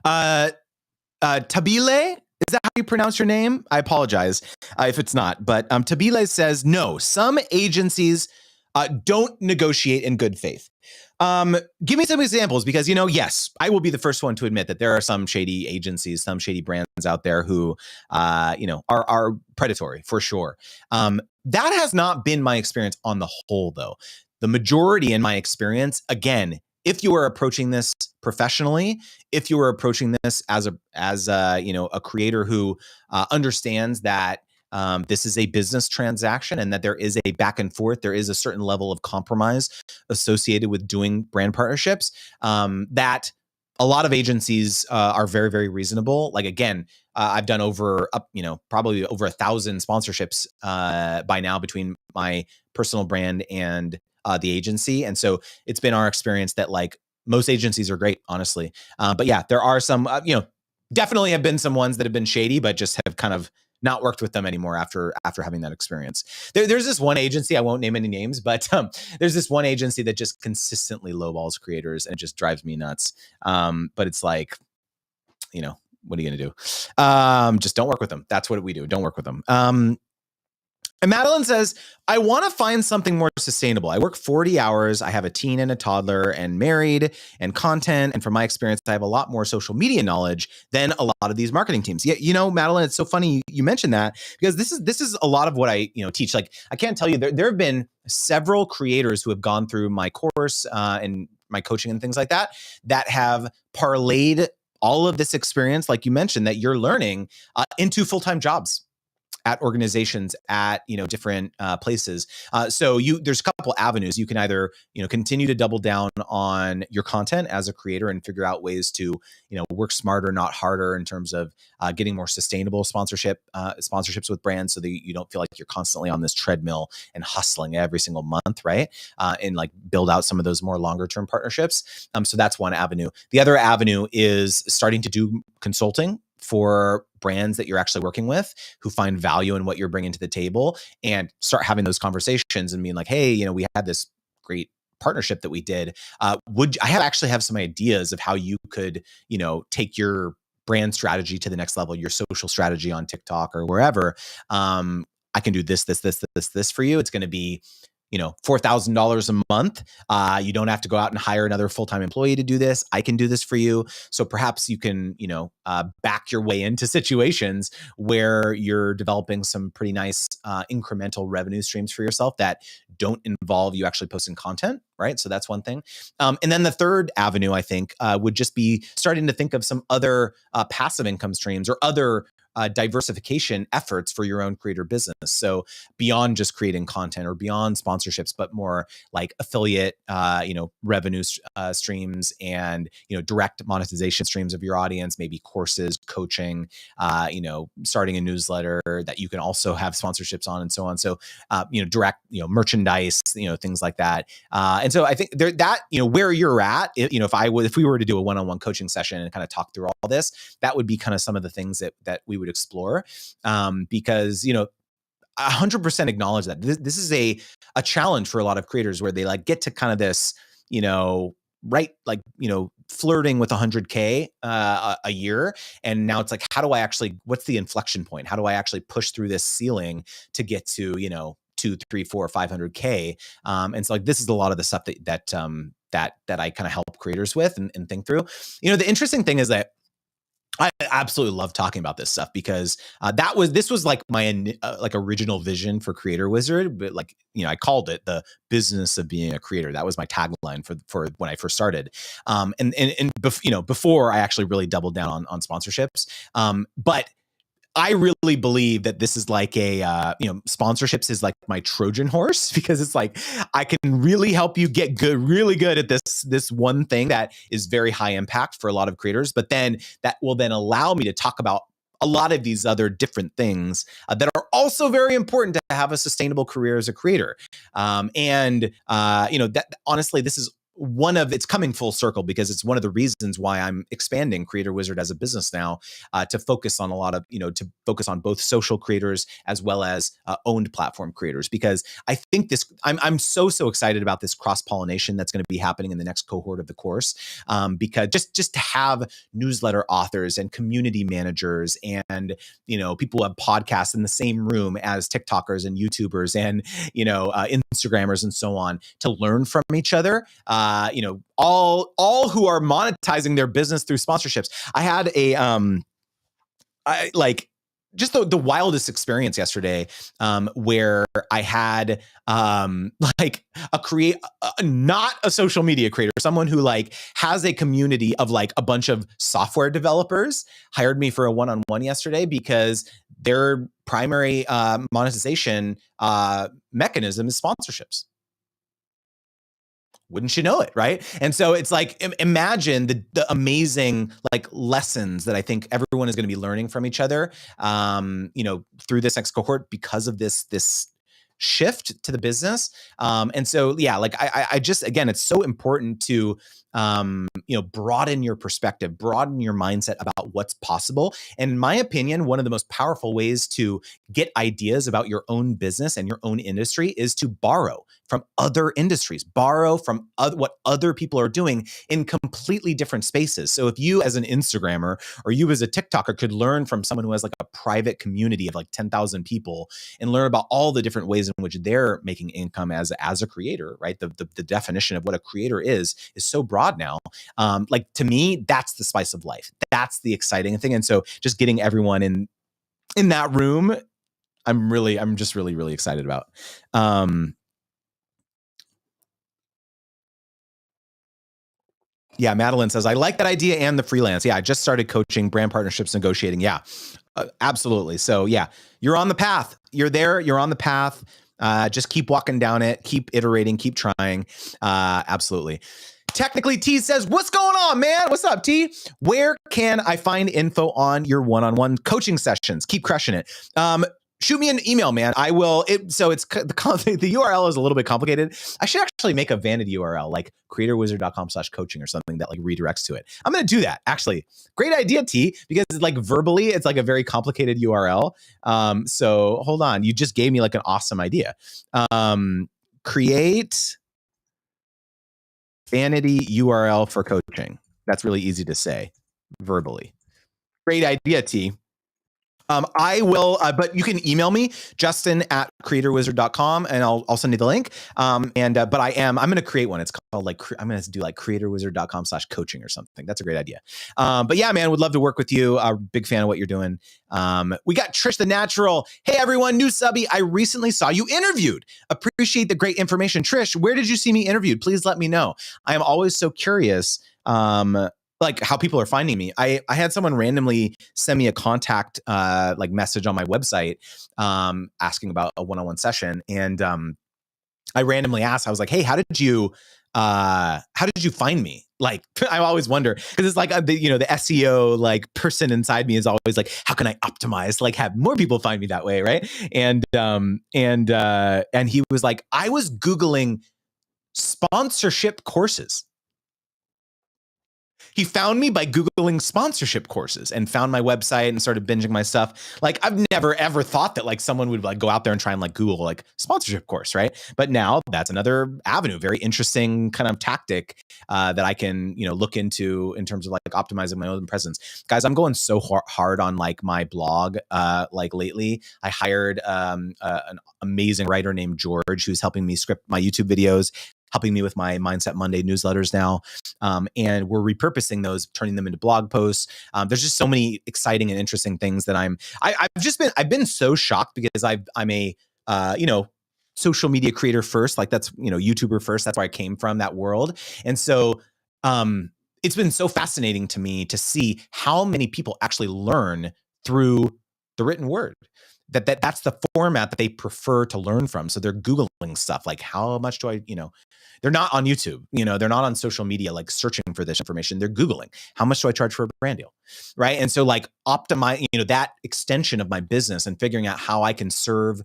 Tabile, is that how you pronounce your name? I apologize if it's not, but Tabile says, no, some agencies don't negotiate in good faith. Give me some examples, because, yes, I will be the first one to admit that there are some shady agencies, some shady brands out there who, are predatory for sure. That has not been my experience on the whole, though. The majority in my experience, again, if you are approaching this professionally, if you are approaching this as a creator who understands that this is a business transaction and that there is a back and forth, there is a certain level of compromise associated with doing brand partnerships, that a lot of agencies are very, very reasonable. Like, again, I've done probably over 1,000 sponsorships by now between my personal brand and the agency. And so it's been our experience that like most agencies are great, honestly. But yeah, there are some, definitely have been some ones that have been shady, but just have kind of not worked with them anymore after having that experience. There's this one agency, I won't name any names, but there's this one agency that just consistently lowballs creators, and it just drives me nuts. But it's like, what are you going to do? Just don't work with them. That's what we do. Don't work with them. And Madeline says, I want to find something more sustainable. I work 40 hours. I have a teen and a toddler and married and content. And from my experience, I have a lot more social media knowledge than a lot of these marketing teams. Yeah, Madeline, it's so funny you mentioned that, because this is a lot of what I teach. Like, I can't tell you, there have been several creators who have gone through my course and my coaching and things like that have parlayed all of this experience, like you mentioned, that you're learning into full-time jobs at organizations, at different places. So there's a couple avenues. You can either continue to double down on your content as a creator and figure out ways to work smarter, not harder, in terms of getting more sustainable sponsorships with brands, so that you don't feel like you're constantly on this treadmill and hustling every single month, right? And like build out some of those more longer term partnerships. So that's one avenue. The other avenue is starting to do consulting for brands that you're actually working with, who find value in what you're bringing to the table, and start having those conversations and being like, hey, we had this great partnership that we did. Actually have some ideas of how you could, take your brand strategy to the next level, your social strategy on TikTok or wherever. I can do this for you. It's going to be $4,000 a month. You don't have to go out and hire another full-time employee to do this. I can do this for you. So perhaps you can, back your way into situations where you're developing some pretty nice incremental revenue streams for yourself that don't involve you actually posting content, right? So that's one thing. And then the third avenue, I think, would just be starting to think of some other passive income streams or other diversification efforts for your own creator business. So beyond just creating content or beyond sponsorships, but more like affiliate, revenue streams, and direct monetization streams of your audience, maybe courses, coaching, starting a newsletter that you can also have sponsorships on, and so on. So direct, merchandise, things like that. And so I think where you're at, if we were to do a one-on-one coaching session and kind of talk through all this, that would be kind of some of the things that we would explore, because 100% acknowledge that this is a challenge for a lot of creators, where they like get to kind of this, right, like flirting with 100K a year, and now it's like, what's the inflection point? How do I actually push through this ceiling to get to 2, 3, 4, 500K? And so like this is a lot of the stuff that I kind of help creators with and think through. The interesting thing is that I absolutely love talking about this stuff, because this was like my like original vision for Creator Wizard, but like I called it the business of being a creator. That was my tagline for when I first started, and before I actually really doubled down on sponsorships, but I really believe that this is like sponsorships is like my Trojan horse, because it's like I can really help you get really good at this one thing that is very high impact for a lot of creators, but then that will then allow me to talk about a lot of these other different things that are also very important to have a sustainable career as a creator. That honestly, this is it's coming full circle, because it's one of the reasons why I'm expanding Creator Wizard as a business now, to focus on to focus on both social creators as well as owned platform creators, because I think I'm so excited about this cross-pollination that's going to be happening in the next cohort of the course, because just to have newsletter authors and community managers and people who have podcasts in the same room as TikTokers and YouTubers and Instagrammers and so on, to learn from each other, all who are monetizing their business through sponsorships. I had just the wildest experience yesterday, where I had not a social media creator, someone who like has a community of like a bunch of software developers, hired me for a one-on-one yesterday, because their primary monetization mechanism is sponsorships. Wouldn't you know it, right? And so it's like, imagine the amazing like lessons that I think everyone is going to be learning from each other, through this next cohort, because of this shift to the business. And so, yeah, like I just, again, it's so important to, broaden your perspective, broaden your mindset about what's possible. And in my opinion, one of the most powerful ways to get ideas about your own business and your own industry is to borrow from other industries, borrow from what other people are doing in completely different spaces. So if you as an Instagrammer or you as a TikToker could learn from someone who has like a private community of like 10,000 people and learn about all the different ways in which they're making income as a creator, right? The definition of what a creator is so broad now. Like to me, that's the spice of life. That's the exciting thing. And so just getting everyone in that room, I'm just really excited about. Yeah, Madeline says, I like that idea and the freelance. Yeah, I just started coaching, brand partnerships, negotiating. Yeah, absolutely. So yeah, you're on the path. You're there. You're on the path. Just keep walking down it. Keep iterating. Keep trying. Absolutely. Technically, T says, what's going on, man? What's up, T? Where can I find info on your one-on-one coaching sessions? Keep crushing it. Shoot me an email, man. I will. So it's the URL is a little bit complicated. I should actually make a vanity URL like creatorwizard.com/coaching or something that like redirects to it. I'm going to do that. Actually, great idea, T, because it's like verbally, it's like a very complicated URL. So hold on. You just gave me like an awesome idea. Create vanity URL for coaching. That's really easy to say verbally. Great idea, T. I will, but you can email me, justin@creatorwizard.com, and I'll send you the link. But I'm going to create one. It's called like, I'm going to do like creatorwizard.com/coaching or something. That's a great idea. But yeah, man, would love to work with you. Big fan of what you're doing. We got Trish the Natural. Hey, everyone, new subby. I recently saw you interviewed. Appreciate the great information. Trish, where did you see me interviewed? Please let me know. I am always so curious. Like how people are finding me. I had someone randomly send me a contact like message on my website asking about a one-on-one session. And I randomly asked, I was like, hey, how did you find me? Like, I always wonder, because it's like, the SEO like person inside me is always like, how can I optimize, like have more people find me that way. Right. And he was like, I was Googling sponsorship courses. He found me by Googling sponsorship courses and found my website and started binging my stuff. Like, I've never, ever thought that like someone would like go out there and try and like Google like sponsorship course. Right. But now that's another avenue, very interesting kind of tactic that I can, look into in terms of like optimizing my own presence. Guys, I'm going so hard on like my blog. Like lately I hired an amazing writer named George, who's helping me script my YouTube videos, helping me with my Mindset Monday newsletters now. And we're repurposing those, turning them into blog posts. There's just so many exciting and interesting things that I've been so shocked because I'm a, social media creator first, like that's, YouTuber first. That's where I came from, that world. And so, it's been so fascinating to me to see how many people actually learn through the written word. That's the format that they prefer to learn from. So they're Googling stuff like, how much do I, they're not on YouTube, they're not on social media, like searching for this information. They're Googling, how much do I charge for a brand deal? Right. And so like optimize, that extension of my business and figuring out how I can serve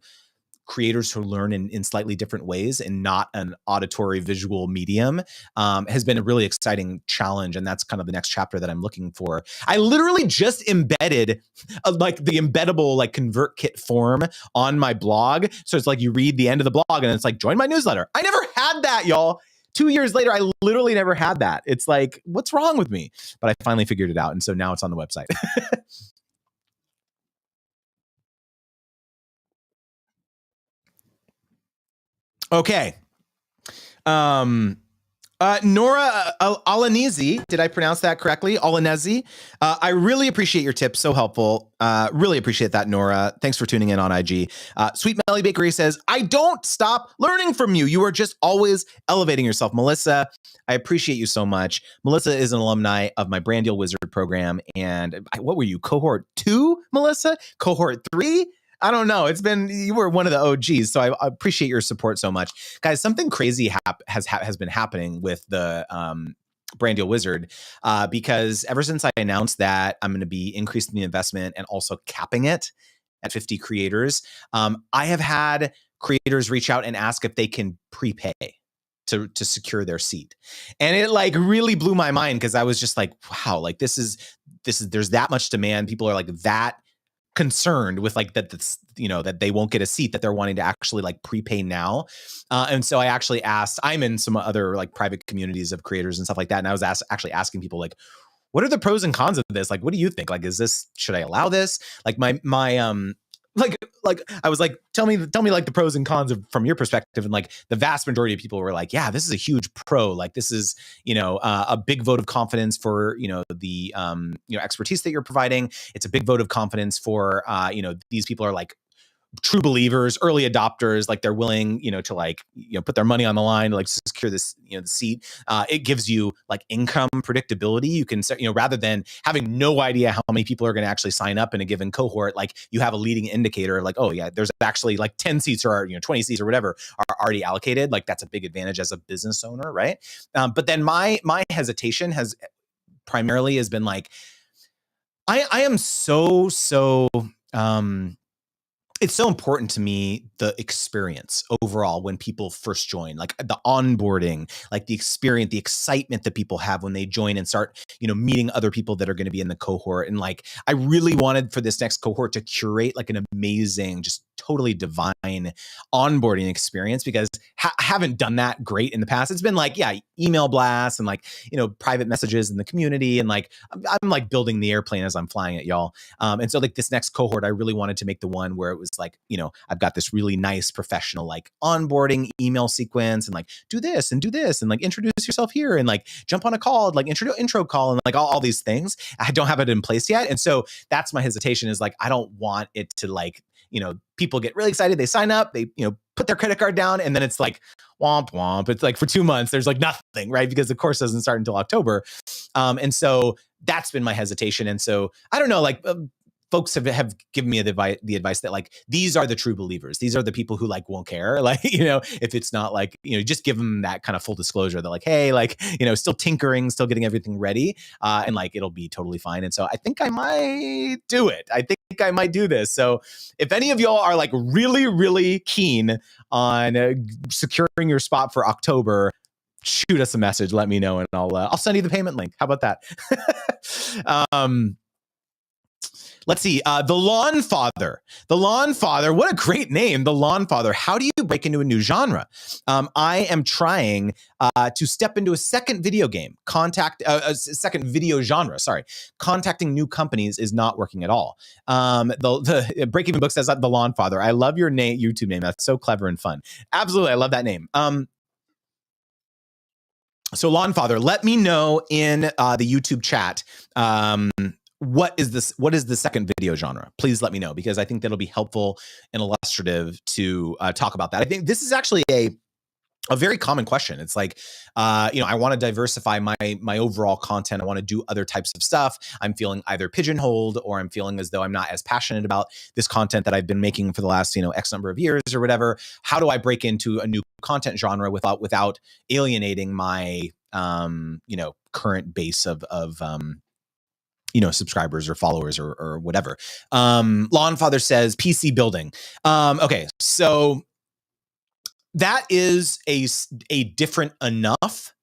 creators who learn in slightly different ways and not an auditory visual medium has been a really exciting challenge. And that's kind of the next chapter that I'm looking for. I literally just embedded like the embeddable like ConvertKit form on my blog. So it's like you read the end of the blog and it's like, join my newsletter. I never had that, y'all. 2 years later, I literally never had that. It's like, what's wrong with me? But I finally figured it out. And so now it's on the website. Okay. Nora Alanezi, did I pronounce that correctly? Alanezi. I really appreciate your tips. So helpful. Really appreciate that, Nora. Thanks for tuning in on IG. Sweet Melly Bakery says, I don't stop learning from you. You are just always elevating yourself. Melissa, I appreciate you so much. Melissa is an alumni of my Brand Deal Wizard program. And what were you, cohort 2, Melissa? Cohort 3? I don't know. You were one of the OGs, so I appreciate your support so much. Guys, something crazy has been happening with the Brand Deal Wizard because ever since I announced that I'm going to be increasing the investment and also capping it at 50 creators, I have had creators reach out and ask if they can prepay to secure their seat. And it like really blew my mind because I was just like, wow, like this is there's that much demand. People are like that concerned with like that's that they won't get a seat, that they're wanting to actually like prepay now. And so I actually asked, I'm in some other like private communities of creators and stuff like that. And I was actually asking people like, what are the pros and cons of this? Like, what do you think? Like, should I allow this? Like my like I was like, tell me like the pros and cons from your perspective. And like the vast majority of people were like, yeah, this is a huge pro. Like this is, a big vote of confidence for, the, expertise that you're providing. It's a big vote of confidence for, these people are like true believers, early adopters, like they're willing, to like, put their money on the line to like secure this, the seat. It gives you like income predictability. You can, rather than having no idea how many people are going to actually sign up in a given cohort, like you have a leading indicator of like, oh yeah, there's actually like 10 seats or 20 seats or whatever are already allocated. Like that's a big advantage as a business owner, right? But then my hesitation has primarily has been like, I am so it's so important to me, the experience overall when people first join, like the onboarding, like the experience, the excitement that people have when they join and start, meeting other people that are going to be in the cohort. And like, I really wanted for this next cohort to curate like an amazing, just totally divine onboarding experience, because I haven't done that great in the past. It's been like, yeah, email blasts and like, private messages in the community. And like, I'm like building the airplane as I'm flying it, y'all. And so like this next cohort, I really wanted to make the one where it was like, I've got this really nice professional like onboarding email sequence and like do this and like introduce yourself here and like jump on a call, like intro call and like all these things. I don't have it in place yet. And so that's my hesitation, is like, I don't want it to like, people get really excited. They sign up, they, put their credit card down, and then it's like womp womp. It's like for 2 months, there's like nothing, right? Because the course doesn't start until October. And so that's been my hesitation. And so I don't know, like folks have given me the advice that like, these are the true believers. These are the people who like won't care. Like, if it's not like, just give them that kind of full disclosure that like, hey, like, still tinkering, still getting everything ready. And like, it'll be totally fine. And so I think I might do it. I think I might do this. So if any of y'all are like really, really keen on securing your spot for October, shoot us a message, let me know, and I'll send you the payment link. How about that? Let's see. The Lawn Father. The Lawn Father. What a great name. The Lawn Father. How do you break into a new genre? I am trying to step into a second video game. A second video genre. Sorry. Contacting new companies is not working at all. The Break Even Book says that The Lawn Father. I love your name, YouTube name. That's so clever and fun. Absolutely. I love that name. So Lawn Father, let me know in the YouTube chat. What is the second video genre? Please let me know, because I think that'll be helpful and illustrative to talk about that. I think this is actually a very common question. It's like, I want to diversify my overall content. I want to do other types of stuff. I'm feeling either pigeonholed, or I'm feeling as though I'm not as passionate about this content that I've been making for the last, X number of years or whatever. How do I break into a new content genre without alienating my, current base of subscribers or followers or whatever. Lawn Father says PC building. Okay, so that is a different enough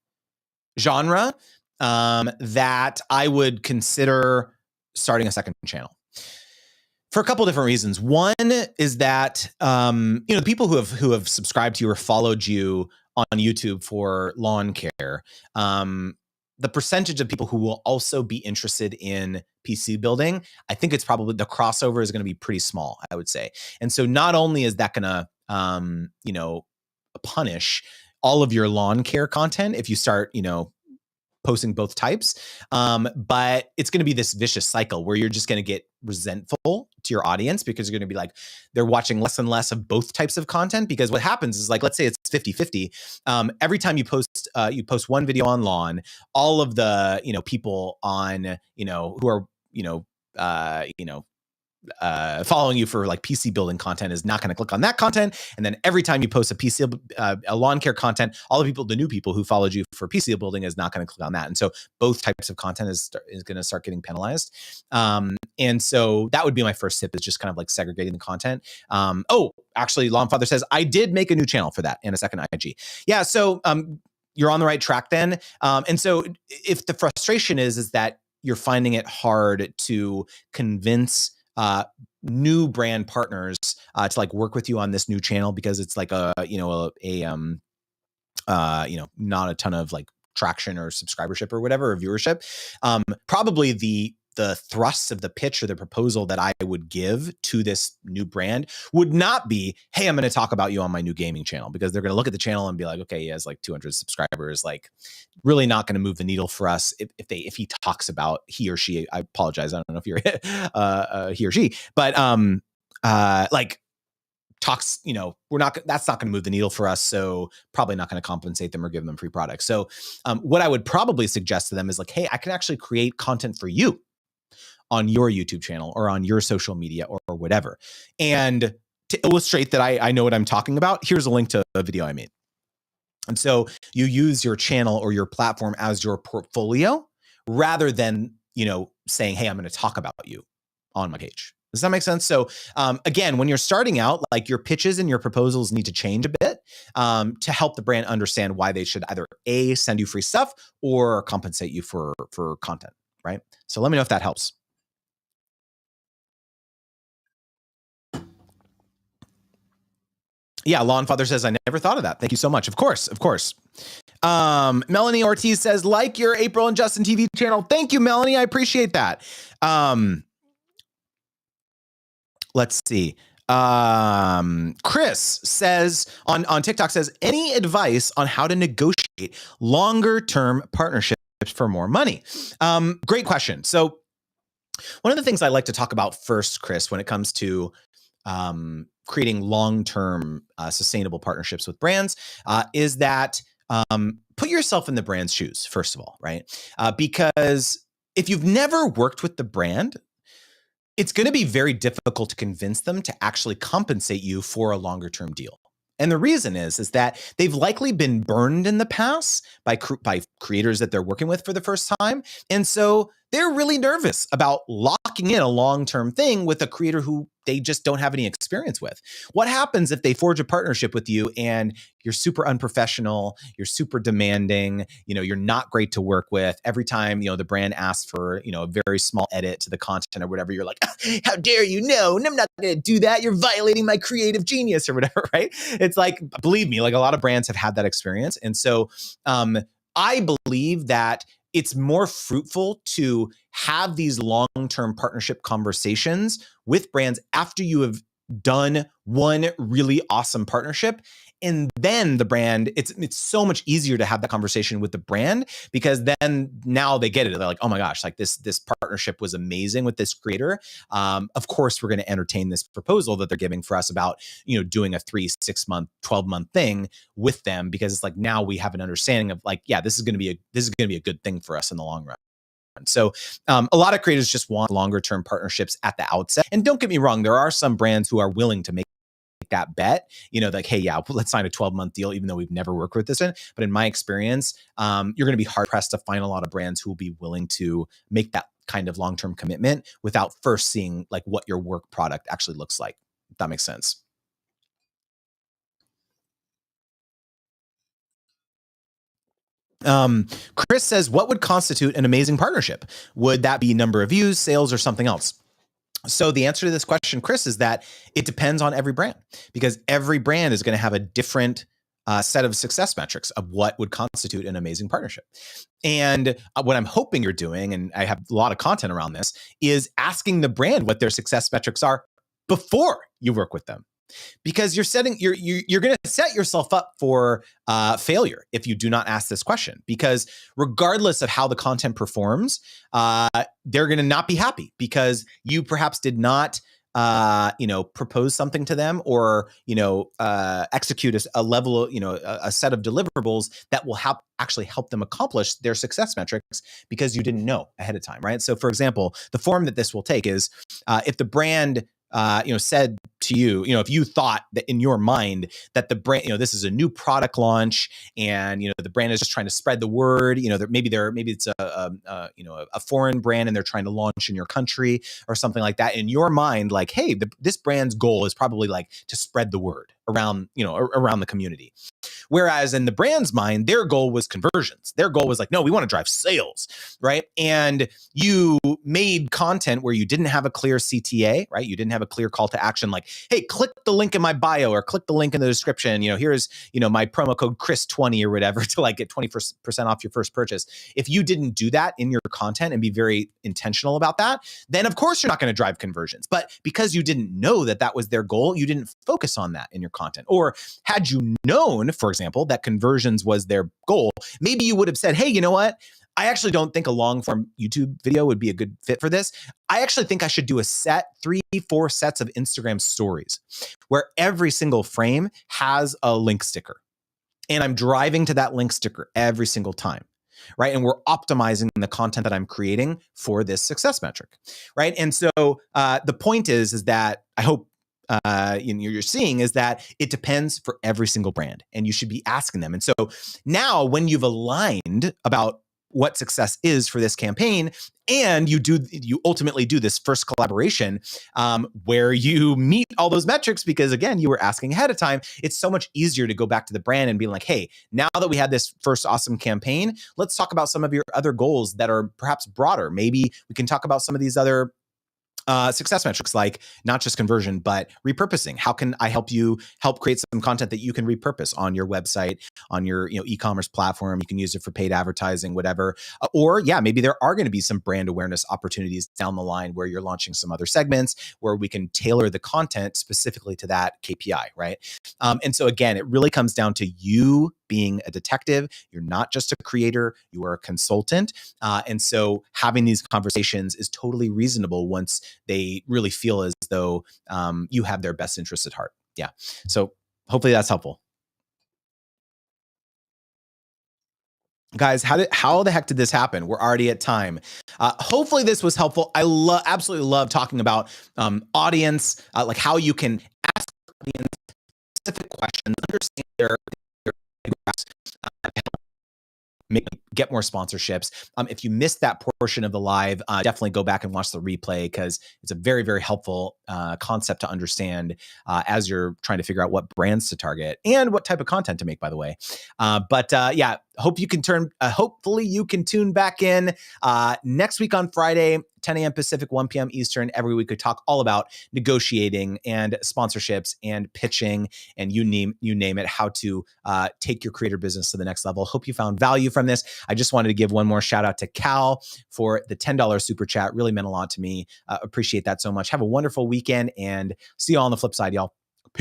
genre that I would consider starting a second channel for a couple different reasons. One is that the people who have subscribed to you or followed you on YouTube for lawn care, the percentage of people who will also be interested in PC building, I think it's probably the crossover is going to be pretty small, I would say. And so not only is that going to, punish all of your lawn care content if you start, posting both types, but it's going to be this vicious cycle where you're just going to get resentful to your audience, because you're going to be like, they're watching less and less of both types of content. Because what happens is, like, let's say it's 50-50. Every time you post one video on lawn, all of the, people on, who are, following you for like PC building content is not going to click on that content. And then every time you post a lawn care content, all the new people who followed you for PC building is not going to click on that. And so both types of content is going to start getting penalized. And so that would be my first tip, is just kind of like segregating the content. Actually, Lawn Father says, I did make a new channel for that and a second IG. Yeah. So, you're on the right track then. And so if the frustration is that you're finding it hard to convince new brand partners to like work with you on this new channel, because it's like not a ton of like traction or subscribership or whatever, or viewership, probably the thrust of the pitch or the proposal that I would give to this new brand would not be, hey, I'm going to talk about you on my new gaming channel, because they're going to look at the channel and be like, okay, he has like 200 subscribers, like really not going to move the needle for us if he talks about he or she. I apologize, I don't know if you're he or she, but like talks, that's not going to move the needle for us. So probably not going to compensate them or give them free products. So what I would probably suggest to them is like, hey, I can actually create content for you on your YouTube channel or on your social media or whatever. And to illustrate that I know what I'm talking about, here's a link to a video I made. And so you use your channel or your platform as your portfolio rather than, saying, hey, I'm going to talk about you on my page. Does that make sense? So again, when you're starting out, like your pitches and your proposals need to change a bit to help the brand understand why they should either A, send you free stuff or compensate you for content, right? So let me know if that helps. Yeah, Law and Father says, I never thought of that. Thank you so much. Of course. Melanie Ortiz says, like your April and Justin TV channel. Thank you, Melanie. I appreciate that. Let's see. Chris says on TikTok says, any advice on how to negotiate longer term partnerships for more money? Great question. So one of the things I like to talk about first, Chris, when it comes to creating long-term sustainable partnerships with brands is that put yourself in the brand's shoes, first of all, right? Because if you've never worked with the brand, it's going to be very difficult to convince them to actually compensate you for a longer-term deal. And the reason is that they've likely been burned in the past by creators that they're working with for the first time. And so they're really nervous about locking in a long-term thing with a creator who they just don't have any experience with. What happens if they forge a partnership with you and you're super unprofessional, you're super demanding, you're not great to work with. Every time, the brand asks for, a very small edit to the content or whatever, you're like, how dare you? No, I'm not going to do that. You're violating my creative genius or whatever, right? It's like, believe me, like a lot of brands have had that experience. And so I believe that it's more fruitful to have these long-term partnership conversations with brands after you have done one really awesome partnership. And then the brand, it's so much easier to have that conversation with the brand because then now they get it. They're like, oh my gosh, like this partnership was amazing with this creator. Of course, we're going to entertain this proposal that they're giving for us about, doing a 3, 6 month, 12-month thing with them because it's like now we have an understanding of like, yeah, this is going to be a good thing for us in the long run. So a lot of creators just want longer term partnerships at the outset. And don't get me wrong, there are some brands who are willing to make that bet, like, hey, yeah, let's sign a 12-month deal, even though we've never worked with this one. But in my experience, you're going to be hard pressed to find a lot of brands who will be willing to make that kind of long-term commitment without first seeing like what your work product actually looks like. If that makes sense. Chris says, what would constitute an amazing partnership? Would that be number of views, sales, or something else? So the answer to this question, Chris, is that it depends on every brand because every brand is going to have a different set of success metrics of what would constitute an amazing partnership. And what I'm hoping you're doing, and I have a lot of content around this, is asking the brand what their success metrics are before you work with them. Because you're going to set yourself up for failure if you do not ask this question. Because regardless of how the content performs, they're going to not be happy because you perhaps did not, propose something to them or execute a level, a set of deliverables that will actually help them accomplish their success metrics because you didn't know ahead of time, right? So, for example, the form that this will take is if the brand said to you, if you thought that in your mind that the brand, this is a new product launch and, the brand is just trying to spread the word, maybe it's a foreign brand and they're trying to launch in your country or something like that. In your mind, like, hey, this brand's goal is probably like to spread the word around, around the community. Whereas in the brand's mind, their goal was conversions. Their goal was like, no, we want to drive sales, right? And you made content where you didn't have a clear CTA, right? You didn't have a clear call to action like, hey, click the link in my bio or click the link in the description. Here's, my promo code Chris20 or whatever to like get 20% off your first purchase. If you didn't do that in your content and be very intentional about that, then of course you're not going to drive conversions. But because you didn't know that that was their goal, you didn't focus on that in your content. Or had you known, for example, that conversions was their goal, maybe you would have said, hey, you know what? I actually don't think a long form YouTube video would be a good fit for this. I actually think I should do a set, 3-4 sets of Instagram stories where every single frame has a link sticker. And I'm driving to that link sticker every single time, right? And we're optimizing the content that I'm creating for this success metric, right? And so the point is that I hope you're seeing is that it depends for every single brand, and you should be asking them. And so now, when you've aligned about what success is for this campaign, and you ultimately do this first collaboration where you meet all those metrics, because again, you were asking ahead of time, it's so much easier to go back to the brand and be like, hey, now that we had this first awesome campaign, let's talk about some of your other goals that are perhaps broader. Maybe we can talk about some of these other success metrics, like not just conversion, but repurposing. How can I help create some content that you can repurpose on your website, on your e-commerce platform? You can use it for paid advertising, whatever. Or maybe there are going to be some brand awareness opportunities down the line where you're launching some other segments where we can tailor the content specifically to that KPI, right? And so again, it really comes down to you being a detective. You're not just a creator, you are a consultant. And so having these conversations is totally reasonable once they really feel as though you have their best interests at heart. Yeah. So hopefully that's helpful. Guys, how the heck did this happen? We're already at time. Hopefully this was helpful. I absolutely love talking about audience, like how you can ask audience specific questions, understand their get more sponsorships. If you missed that portion of the live, definitely go back and watch the replay, because it's a very, very helpful concept to understand as you're trying to figure out what brands to target and what type of content to make, by the way. Hopefully you can tune back in next week on Friday, 10 a.m. Pacific, 1 p.m. Eastern. Every week we talk all about negotiating and sponsorships and pitching and you name it, how to take your creator business to the next level. Hope you found value from this. I just wanted to give one more shout out to Cal for the $10 super chat. Really meant a lot to me. Appreciate that so much. Have a wonderful weekend and see you all on the flip side, y'all.